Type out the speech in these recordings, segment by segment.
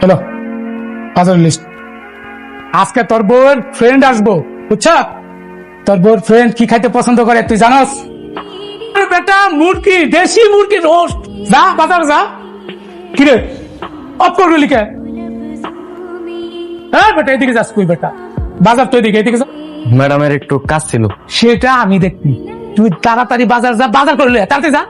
Hello, বাজারের list. আজকে তোর বউর ফ্রেন্ড আসবো, বুঝছ? তোর বউর ফ্রেন্ড কি খাইতে পছন্দ করে তুই জানাস? বেটা মুরগি, দেশি মুরগি রোস্ট। যা বাজার যা। কিরে অফ করবি লিখে? হ্যাঁ বেটা, এদিকে যাস তুই। বেটা বাজার তো এদিকে, এদিকে যা। ম্যাডামের একটু কাজ ছিল। সেটা আমি দেখবি, তুই তাড়াতাড়ি বাজার যা, বাজার করে লে, তাড়াতাড়ি যা।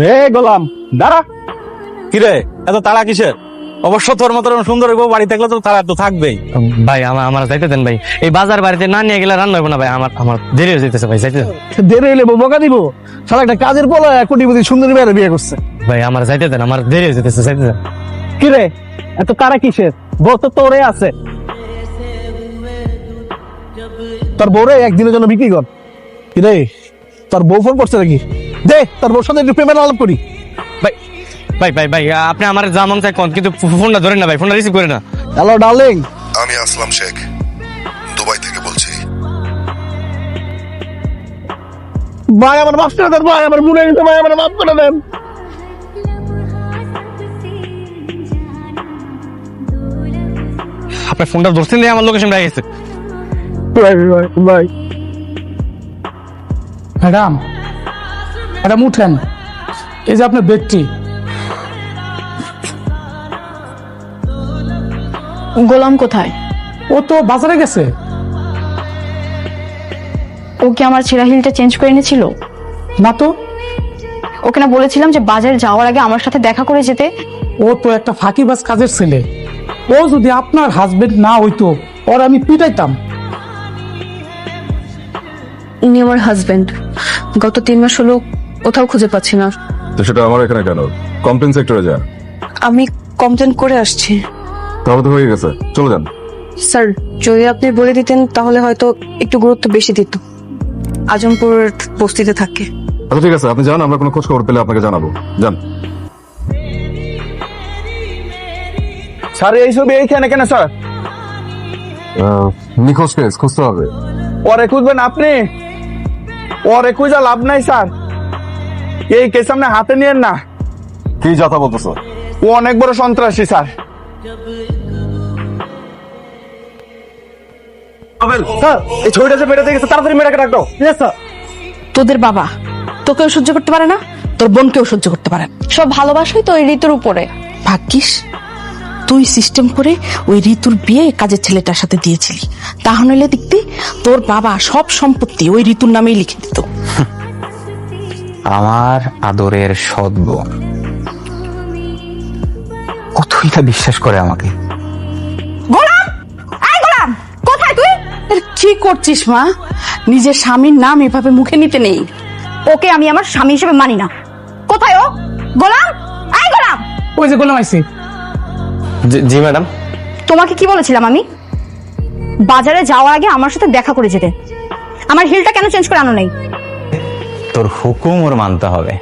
রে গোলাম দাঁড়া। কিরে এত তাড়া কিসের? অবশ্য তোর মতো সুন্দর বাড়ি থাকলে তো তাড়া তো থাকবেই। ভাই আমার যাইতে দেন ভাই, এই বাজার বাড়িতে না নিয়ে গেলে রান্না হবে না ভাই। আমার দেরি হয়ে যেতেছে ভাই, যাইতে দেন। দেরি হইলে বকা দিব? সারা একটা কাজের পোলা কোটিপতি সুন্দরী মেয়ের বিয়ে করছে। ভাই আমার যাইতে দেন, আমার দেরি হয়ে যেতেছে, যাইতে দেন। কিরে এত তাড়া কিসের? বউ তো তোরে আছে। তোর বউরে একদিনের জন্য বিক্রি কর। কিরে তোর বউ ফোন করছে নাকি? দে তোর বউর সাথে একটু প্রেমের আলাপ করি। ভাই ভাই ভাই ভাই আপনি আমার যা মন চাই কোন, কিন্তু ফোনটা ধরেন না ভাই, ফোনটা রিসিভ করে না। হ্যালো ডার্লিং, আমি আসলাম শেখ, দুবাই থেকে বলছি। ভাই আমার মাফ করে দেন, ভাই আমার ভুলে গেছে, ভাই আমার মাফ করে দেন। আপনার ফোনটা ধরছেন দিয়ে আমার লোকেশন পেয়ে গেছে। ভাই ম্যাডাম, ম্যাডাম উঠেন, এই যে আপনার ব্যক্তি। গোলাম কোথায়? ও তো বাজারে গেছে। ও কি আমার ছেঁড়া হিলটা চেঞ্জ করে এনেছিল? না তো, ওকে না বলেছিলাম যে বাজারে যাওয়ার আগে আমার সাথে দেখা করে যেতে? ও তো একটা ফাঁকিবাজ কাজের ছেলে। ও যদি আপনার হাজবেন্ড না হইতো, ওর আমি পিটাইতাম। ইনি আমার হাজবেন্ড। গত 3 মাস হলো কোথাও খুঁজে পাচ্ছি না। তো সেটা আমার এখানে কেন? কমপ্লেন সেক্টরে যান। আমি কমপ্লেন করে আসছি। তাহলে তো হয়ে গেছে, চলে যান। স্যার, যদি আপনি বলে দিতেন তাহলে হয়তো একটু গুরুত্ব বেশি দিত। আজমপুর বস্তিতে থাকে। আচ্ছা ঠিক আছে, আপনি যান, আমরা কোনো খোঁজ খবর পেলে আপনাকে জানাবো। যান। স্যার এই ছবি এইখানে কেন স্যার? নিখোঁজ কেস খুঁজতে হবে। পরে খুঁজবেন আপনি? পরে খুঁজা লাভ নাই স্যার, এই কেস আপনি হাতে নিয়েন না। কি যাতা বলতেছো? ও অনেক বড় সন্ত্রাসী স্যার। স্যার এই ছবিটা যে মেরে গেছে, তাড়াতাড়ি মেয়েটাকে ডাকো। স্যার তোদের বাবা তোকেও সহ্য করতে পারে না, তোর বোনকেও সহ্য করতে পারে না। সব ভালোবাসাই তো ওই ঋতুর উপরে। ভাগ্যিস তুই সিস্টেম করে ওই ঋতুর বিয়ে কাজের ছেলেটার সাথে দিয়েছিলি, তাহলে দেখবি তোর বাবা সব সম্পত্তি ওই ঋতুর নামেই লিখে দিত। আমার আদরের সৎ বোন কতই না বিশ্বাস করে আমাকে। গোলাম, এই গোলাম, কোথায় তুই? কি করছিস মা? নিজের স্বামীর নাম এভাবে মুখে নিতে নেই। ওকে আমি আমার স্বামী হিসেবে মানি না। কোথায় ও? গোলাম, এই গোলাম। ওই যে গোলাম আইছি। জি ম্যাডাম। তোমাকে কি বলেছিলাম আমি? বাজারে যাওয়ার আগে আমার সাথে দেখা করে যেতে। আমার হিলটা কেন চেঞ্জ করে আনো নাই? তোর হুকুম ওর মানতে হবে।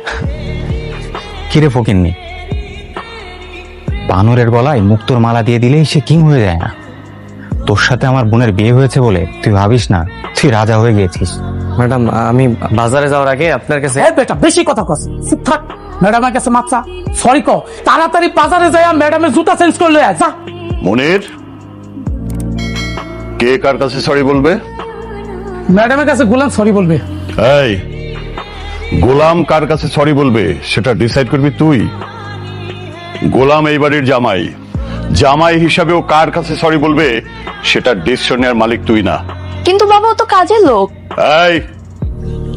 কিরে ফকিন্নি, বানরের গলায় মুক্তোর মালা দিয়ে দিলেই সে কিং হয়ে যায় না? তোর সাথে আমার বোনের বিয়ে হয়েছে বলে তুই ভাবিস না তুই রাজা হয়ে গিয়েছিস। ম্যাডাম আমি বাজারে যাওয়ার আগে আপনার কাছে। এই বেটা বেশি কথা কস, চুপ থাক। ম্যাডামের কাছে মাপসা সরি ক, তাড়াতাড়ি বাজারে যাই, ম্যাডামের জুতা চেঞ্জ করলে যা। মনির, কে কার কাছে সরি বলবে? ম্যাডামের কাছে গোলাম সরি বলবে। এই গোলাম কার কাছে সরি বলবে সেটা ডিসাইড করবি তুই। গোলাম এই বাড়ির জামাই, জামাই হিসাবে ও কার কাছে সরি বলবে সেটা ডিসিশনের মালিক তুই না। কিন্তু বাবা ও তো কাজের লোক। এই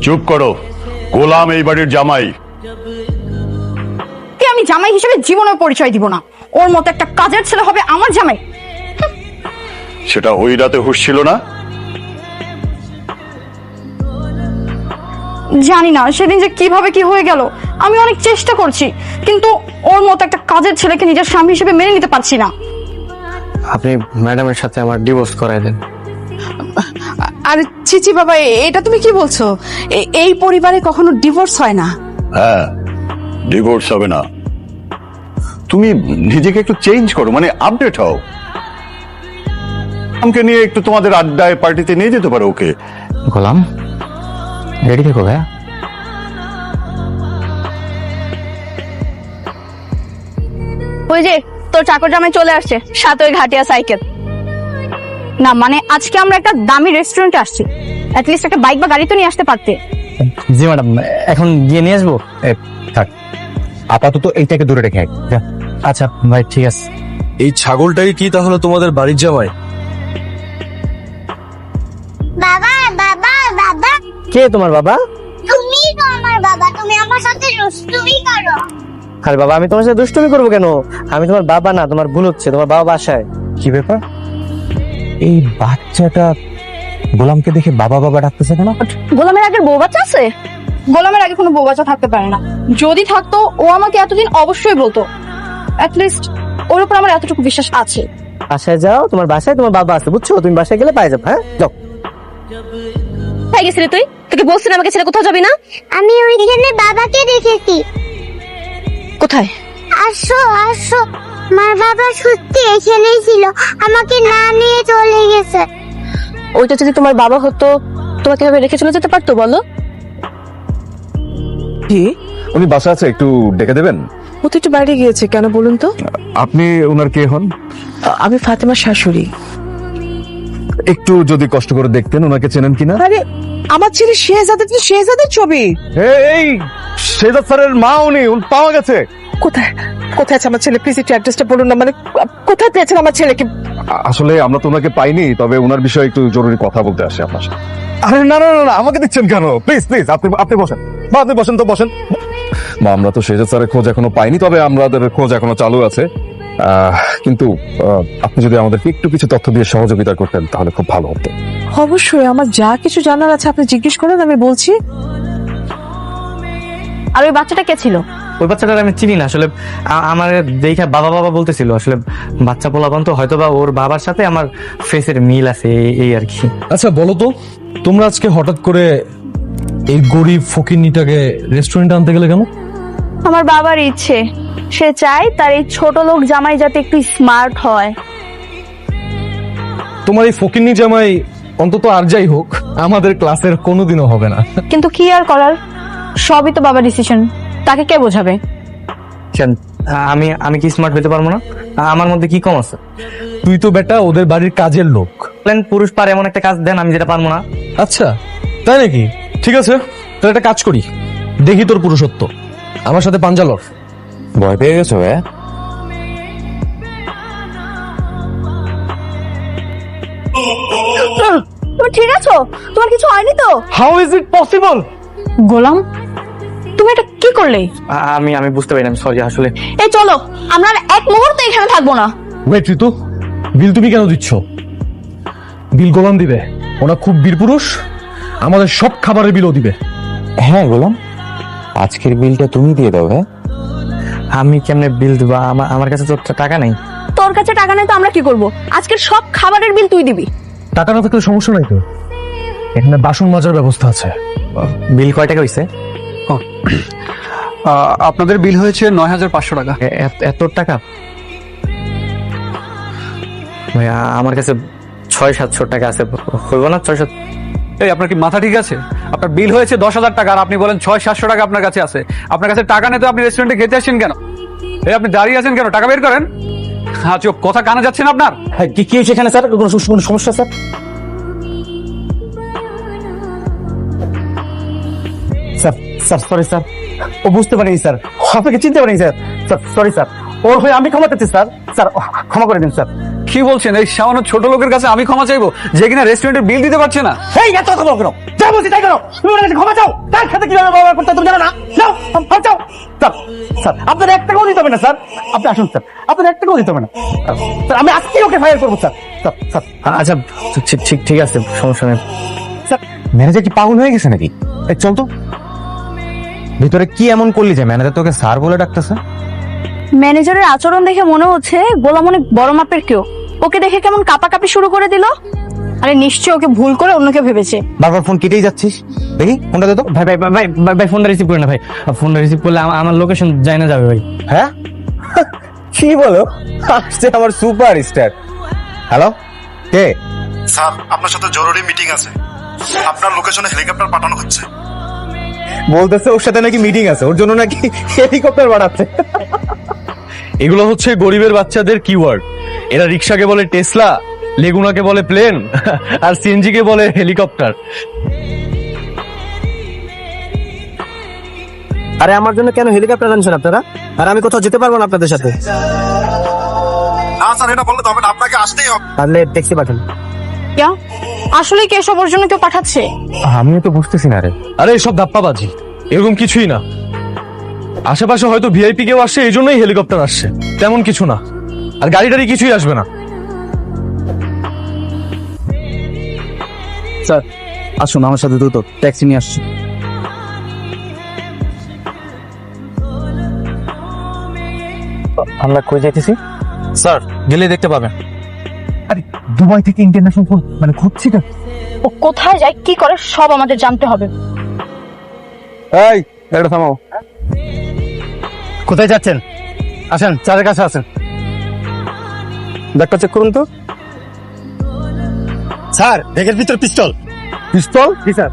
চুপ করো, গোলাম এই বাড়ির জামাই। আমি জামাই হিসেবে জীবনের পরিচয় দিব না। ওর মতো একটা কাজের ছেলে হবে আমার জামাই? সেটা ওই রাতে হুঁশ ছিল না? জানি না সেদিন যে কিভাবে কি হয়ে গেল। আমি অনেক চেষ্টা করছি, কিন্তু ওর মতো একটা কাজের ছেলেকে নিজের স্বামী হিসেবে মেনে নিতে পারছি না। আপনি ম্যাডামের সাথে আমার ডিভোর্স করাই দেন। আরে চিচি বাবা, এটা তুমি কি বলছো? এই পরিবারে কখনো ডিভোর্স হয় না। হ্যাঁ, ডিভোর্স হবে না। তুমি নিজেকে একটু চেঞ্জ করো, মানে আপডেট হও। আমাকে নিয়ে একটু তোমাদের আড্ডায় পার্টিতে নিয়ে যেতে পারো ওকে। গোলাম রেডি থেকো ভাইয়া। ওই যে তোর চাকর জামাই চলে আসছে, সাথে ওই ঘাটিয়া সাইকেল। না মানে আজকে আমরা একটা দামি রেস্টুরেন্টে আসছি, অ্যাটলিস্ট একটা বাইক বা গাড়ি তো নিয়ে আসতে পারতে। জি ম্যাডাম, এখন গিয়ে নিয়ে আসবো। থাক, আপাতত এইটাকে দূরে রেখে আয়। যা। আচ্ছা ভাই, ঠিক আছে। এই ছাগলটাই কি তাহলে তোমাদের বাড়ির জামাই? বাবা বাবা বাবা, কে তোমার বাবা? তুমি তো আমার বাবা, তুমি আমার সাথে দুষ্টুমি করো। আরে বাবা, আমি তোমার সাথে দুষ্টুমি করবো কেন? আমি তোমার বাবা না, তোমার ভুল হচ্ছে, তোমার বাবা বাসায়। কি ব্যাপার? এই বাচ্চাটা গোলামকে দেখে বাবা বাবা ডাকতেছে কেন? গোলামের আগের বউ বাচ্চা আছে? গোলামের আগে কোনো বউ বাচ্চা থাকতে পারে না। যদি থাকতো ও আমাকে এতদিন অবশ্যই বলতো। অ্যাটলিস্ট ওর উপর আমার এতটুকু বিশ্বাস আছে। বাসায় যাও, তোমার বাসায় তোমার বাবা আছে, বুঝছো? তুমি বাসায় গেলে পাই যাবে। হ্যাঁ, যাও। তাই গেছিলি তুই? তোকে বলছিলাম আমাকে ছেড়ে কোথাও যাবি না। আমি ওইখানে বাবাকে দেখেছি। কোথায়? আসো আসো, আমার বাবা সত্যি এখানেই ছিল, আমাকে না নিয়ে চলে গেছে। ওইটা যদি তোমার বাবা হতো, তোমাকে এভাবে রেখে চলে যেতে পারতো বলো? কি? উনি বাসা আছে, একটু ডেকে দেবেন? ও তো একটু বাইরে গিয়েছে, কেন বলুন তো? আপনি ওনার কে হন? আমি ফাতেমার শাশুড়ি। একটু যদি কষ্ট করে দেখতেন ওনাকে চেনেন কিনা। আরে আমার ছেলে শেহজাদের ছবি। এই শেজাদ স্যারের মা উনি পাওয়া গেছে। কোথায় কোথায় আছে আমার ছেলে? প্লিজ একটু অ্যাড্রেসটা বলুন না, মানে কোথায় পেয়েছেন আমার ছেলেকে? আসলে আমরা তো ওনাকে পাইনি, তবে ওনার বিষয়ে একটু জরুরি কথা বলতে আসি আপনার সাথে। আরে না না না, আমাকে দিচ্ছেন কেন? প্লিজ প্লিজ, আপনি বসেন। বা আপনি বসেন তো, বসেন। মা, আমরা তো শেজাদ স্যারের খোঁজ এখনো পাইনি, তবে আমাদের খোঁজ এখনো চালু আছে। কিন্তু আপনি যদি আমাদেরকে একটু কিছু তথ্য দিয়ে সহযোগিতা করতেন তাহলে খুব ভালো হতো। অবশ্যই, আমার যা কিছু জানার আছে আপনি জিজ্ঞেস করেন, আমি বলছি। আর ওই বাচ্চাটা কে ছিল? ওই বাচ্চাটার আমি চিনি না আসলে। আমার দেখা বাবা বাবা বলতেছিল, আসলে বাচ্চা পোলাপান তো, হয়তো বা ওর বাবার সাথে আমার ফেসের মিল আছে, এই আর কি। আচ্ছা বলো তো, তোমরা আজকে হঠাৎ করে এই গরিব ফকিন্নিটাকে রেস্টুরেন্টে আনতে গেলে কেন? আমার বাবার ইচ্ছে, সে চায় তার এই ছোট লোক জামাই যাতে একটু স্মার্ট হয়। তোমার এই ফকিন্নি জামাই অন্তত আর যাই হোক আমাদের ক্লাসের কোনোদিনও হবে না। কিন্তু কি আর করার, সবই তো বাবার ডিসিশন, তাকে কে বোঝাবে? কেন, আমি কি স্মার্ট হতে পারবো না? আমার মধ্যে কি কম আছে? তুই তো বেটা ওদের বাড়ির কাজের লোক। পুরুষ পারে এমন একটা কাজ দেন আমি যেটা পারবো না। আচ্ছা তাই নাকি? ঠিক আছে, তাহলে একটা কাজ করি, দেখি তোর পুরুষত্ব। আমার সাথে পাঞ্জালর। ভয় পেয়ে গেছো? তুমি ঠিক আছো? তোমার কিছু হয়নি তো? How is it possible? Golam, তুমি এটা কি করলে? আমি বুঝতে পারি না, সরি আসলে। এই চলো, আমরা আর এক মুহূর্ত এখানে থাকবো না। ওয়েট ঋতু, বিল তুমি কেন দিচ্ছ? বিল গোলাম দিবে, ওরা খুব বীর পুরুষ, আমাদের সব খাবারের বিলও দিবে। হ্যাঁ গোলাম, আজকের বিলটা তুমি দিয়ে দাও। হ্যাঁ, আমি কেমনে বিল দেবো? আমার কাছে তো টাকা নেই। তোর কাছে টাকা নেই তো আমরা কি করব? আজকের সব খাবারের বিল তুই দিবি। টাকা না থাকলে সমস্যা নাই তো, এখানে বাসন মাজার ব্যবস্থা আছে। বিল কয় টাকা হয়েছে? আপনাদের বিল হয়েছে ৯,৫০০ টাকা। এত টাকা? ভাই আমার কাছে ৬-৭০০ টাকা আছে, হইব না? ৬-৭। এই আপনার কি মাথা ঠিক আছে? আপনার বিল হয়েছে ১০,০০০ টাকা আর আপনি বলেন ৬-৭০০ টাকা আপনার কাছে আছে। আপনার কাছে টাকা নেই তো আপনি রেস্টুরেন্টে খেতে আসছেন কেন? এই আপনি দাঁড়িয়ে আছেন কেন? টাকা বের করেন। হ্যাঁ চোখ, কথা কানে যাচ্ছে না আপনার? হ্যাঁ, কি হয়েছে এখানে স্যার? কোনো সমস্যা স্যার? স্যার সরি স্যার, ও বুঝতে পারিনি স্যার, আপনাকে চিনতে পারিনি স্যার। স্যার সরি স্যার, ওর হয়ে আমি ক্ষমা চাচ্ছি স্যার। স্যার ক্ষমা করে দিন স্যার। কি বলছেন? এই সামান্য ছোট লোকের কাছে আমি ক্ষমা চাইবো যে কিনা রেস্টুরেন্টের বিল দিতে পারছে না? এই এত কথা বলো কেন? যা বলছি তাই করো। তুমি আমার কাছে ক্ষমা চাও, তার সাথে কিভাবে ব্যবহার করতে হয় তুমি জানো না? যাও ক্ষমা চাও। স্যার স্যার, আপনার 1 টাকাও দিতে হবে না স্যার। আপনি আসুন স্যার, আপনার 1 টাকাও দিতে হবে না স্যার। আমি আজকেই ওকে ফায়ার করবো স্যার। স্যার স্যার আচ্ছা ঠিক আছে, সমস্যা নেই স্যার। ম্যানেজার কি পাগল হয়ে গেছে নাকি? এই চল তো ভিতরে, কি এমন করলি যে ম্যানেজার তোকে স্যার বলে ডাকতেছে? ম্যানেজারের আচরণ দেখে মনে হচ্ছে গোলাম অনেক বড় মাপের কেউ। ওকে দেখে কেমন কাঁপাকাঁপি শুরু করে দিল। আরে নিশ্চয় ওকে ভুল করে অন্যকে ভেবেছে। বারবার ফোন কেটেই যাচ্ছিস, দেখি ফোনটা দে তো। ভাই ভাই ভাই ভাই ফোনটা রিসিভ করে না ভাই। ফোনটা রিসিভ করলে আমার লোকেশন যায় না যাবে ভাই। হ্যাঁ কি বলো? আসছে আমার সুপার স্টার। হ্যালো, কে? স্যার, আপনার সাথে জরুরি মিটিং আছে, আপনার লোকেশনে হেলিকপ্টার পাঠানো হচ্ছে। বলতেছে ওর সাথে নাকি মিটিং আছে, ওর জন্য নাকি হেলিকপ্টার বাড়াচ্ছে। এগুলো হচ্ছে গরিবের বাচ্চাদের কিওয়ার্ড। এরা রিক্সাকে বলে টেসলা, লেগুনাকে বলে প্লেন, আর সিএনজি কে বলে হেলিকপ্টার। আরে আমার জন্য কেন হেলিকপ্টার আনছেন আপনারা? আর আমি কোথাও যেতে পারবো না আপনাদের সাথে। না স্যার, এটা বললে তো হবে না, আপনাকে আসতেই হবে। তাহলে ট্যাক্সি পাঠান। আসলে কি এসব ওর জন্য কেউ পাঠাচ্ছে? আমিও তো বুঝতেছি না রে। আরে এসব ধাপ্পাবাজি, এরকম কিছুই না। আশেপাশে হয়তো ভিআইপি কেউ আসছে, এই জন্যই হেলিকপ্টার আসছে, তেমন কিছু না। আর গাড়ি টাড়ি কিছুই আসবে না। স্যার আসুন আমার সাথে দ্রুত, ট্যাক্সি নিয়ে আসছি। আমরা কই যাইতেছি? স্যার গেলে দেখতে পাবেন। আরে দুবাই থেকে ইন্টারন্যাশনাল ফোন, মানে খুঁজছি না। ও কোথায় যায় কি করে সব আমাদের জানতে হবে। এই এটা থামাও। কোথায় যাচ্ছেন? আসেন, চারের কাছে আসেন। ব্যাগটা চেক করুন তো। স্যার ব্যাগের ভিতর পিস্তল। পিস্তল? জি স্যার।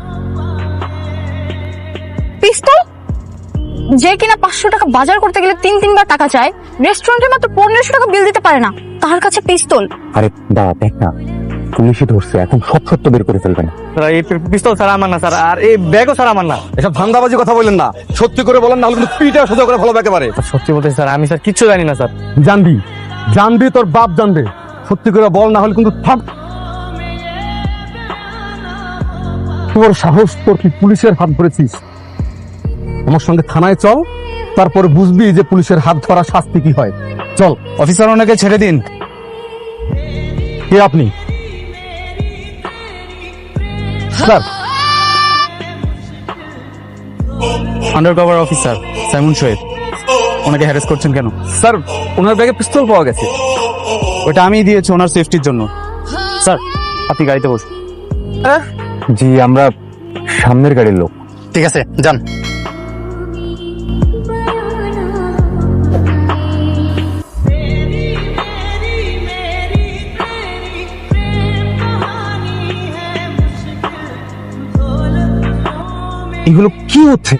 পিস্তল? যে কিনা 500 টাকা বাজার করতে গেলে 3-3 বার টাকা চায়, রেস্টুরেন্টে মাত্র 1500 টাকা বিল দিতে পারে না, তার কাছে পিস্তল। আরে দাঁড়া, দেখ না, পুলিশই ধরছে, এখন সব সত্য বের করে ফেলবে না। স্যার এই পিস্তল স্যার আমার না স্যার, আর এই ব্যাগও স্যার আমার না। এসব ধান্দাবাজি কথা বলেন না, সত্যি করে বলেন, না হলে কিন্তু পিঠে সোজা করে ফেলাবে একেবারে। সত্যি বলতে স্যার, আমি স্যার কিচ্ছু জানি না স্যার। জানবি, জানবি, তোর বাপ জানবে। সত্যি করে বল, না হলে কিন্তু থাম। তোর সাহস, তোর কি পুলিশের হাত ধরেছিস? আমার সঙ্গে থানায় চল, তারপর বুঝবি যে পুলিশের হাত ধরা শাস্তি কি হয়। চল। অফিসার ওনাকে ছেড়ে দিন। কে আপনি? Sir undercover officer Simon Shoaib. ওনাকে হ্যারেস করছেন কেন? স্যার ওনার ব্যাগে পিস্তল পাওয়া গেছে। ওটা আমি দিয়েছি ওনার সেফটির জন্য। স্যার আপনি গাড়িতে বসুন। জি, আমরা সামনের গাড়ির লোক। ঠিক আছে, যান। এগুলো কি হচ্ছে?